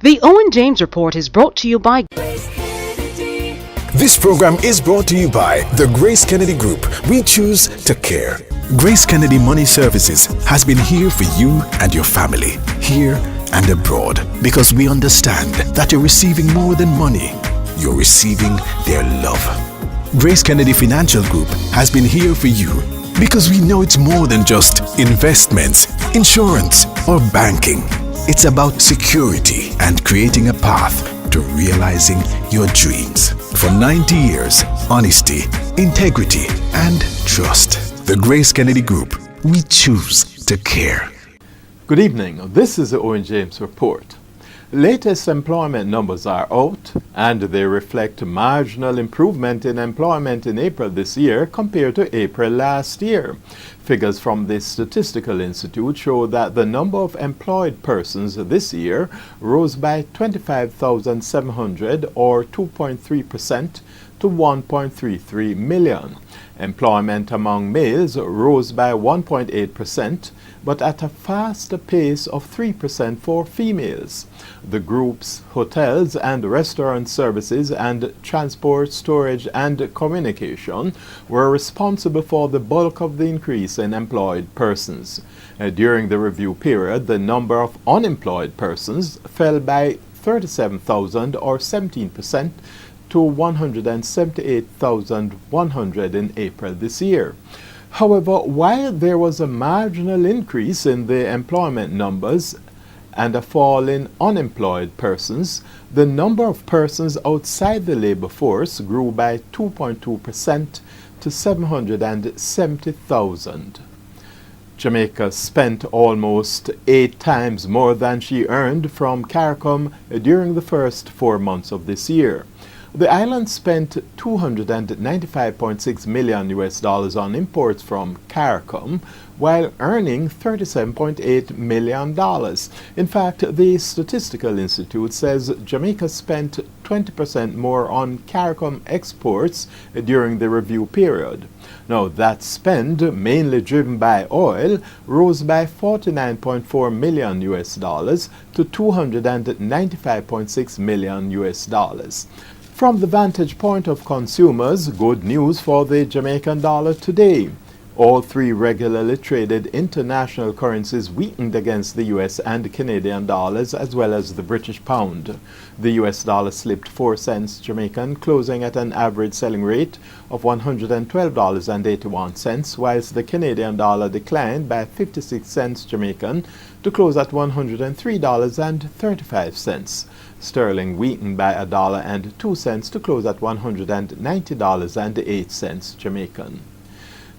The Owen James Report is brought to you by This program is brought to you by the Grace Kennedy Group. We choose to care. Grace Kennedy Money Services has been here for you and your family, here and abroad, because we understand that you're receiving more than money. You're receiving their love. Grace Kennedy Financial Group has been here for you because we know it's more than just investments, insurance, or banking. It's about security and creating a path to realizing your dreams. For 90 years, honesty, integrity, and trust. The Grace Kennedy Group, we choose to care. Good evening. This is the Owen James Report. Latest employment numbers are out, and they reflect marginal improvement in employment in April this year compared to April last year. Figures from the Statistical Institute show that the number of employed persons this year rose by 25,700 or 2.3% to 1.33 million. Employment among males rose by 1.8%, but at a faster pace of 3% for females. The group's hotels and restaurant services and transport, storage and communication were responsible for the bulk of the increase in employed persons. During the review period, the number of unemployed persons fell by 37,000 or 17% to 178,100 in April this year. However, while there was a marginal increase in the employment numbers and a fall in unemployed persons, the number of persons outside the labor force grew by 2.2% to 770,000. Jamaica spent almost 8 times more than she earned from CARICOM during the first 4 months of this year. The island spent $295.6 million on imports from CARICOM, while earning $37.8 million. In fact, the Statistical Institute says Jamaica spent 20% more on CARICOM exports during the review period. Now, that spend, mainly driven by oil, rose by $49.4 million to $295.6 million. From the vantage point of consumers, good news for the Jamaican dollar today. All 3 regularly traded international currencies weakened against the US and Canadian dollars, as well as the British pound. The US dollar slipped 4 cents Jamaican, closing at an average selling rate of $112.81, whilst the Canadian dollar declined by 56 cents Jamaican to close at $103.35. Sterling weakened by $1.02 to close at $190.08 Jamaican.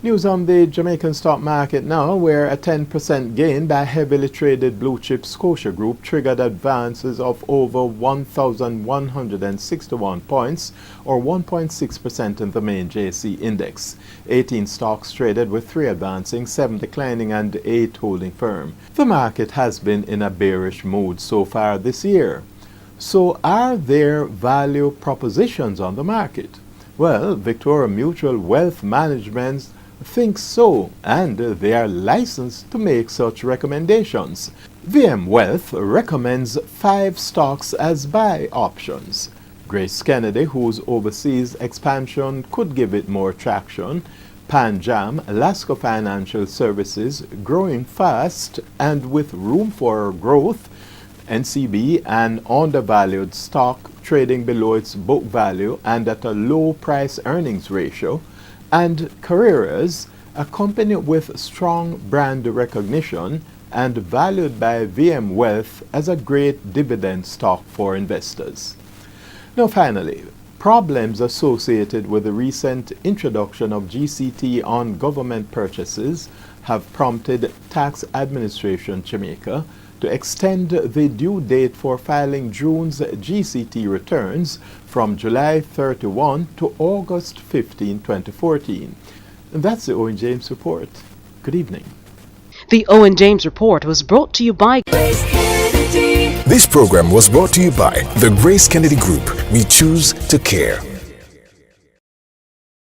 News on the Jamaican stock market now, where a 10% gain by heavily traded blue chip Scotia Group triggered advances of over 1,161 points, or 1.6% in the main JC index. 18 stocks traded, with 3 advancing, 7 declining and 8 holding firm. The market has been in a bearish mood so far this year. So are there value propositions on the market? Well, Victoria Mutual Wealth Management thinks so, and they are licensed to make such recommendations. VM Wealth recommends 5 stocks as buy options. Grace Kennedy, whose overseas expansion could give it more traction. Panjam, Alaska Financial Services, growing fast and with room for growth. NCB, an undervalued stock trading below its book value and at a low price earnings ratio. And Carreras, a company with strong brand recognition and valued by VM Wealth as a great dividend stock for investors. Now finally, problems associated with the recent introduction of GCT on government purchases have prompted Tax Administration Jamaica to extend the due date for filing June's GCT returns from July 31 to August 15, 2014. And that's the Owen James Report. Good evening. The Owen James Report was brought to you by This program was brought to you by the Grace Kennedy Group. We choose to care.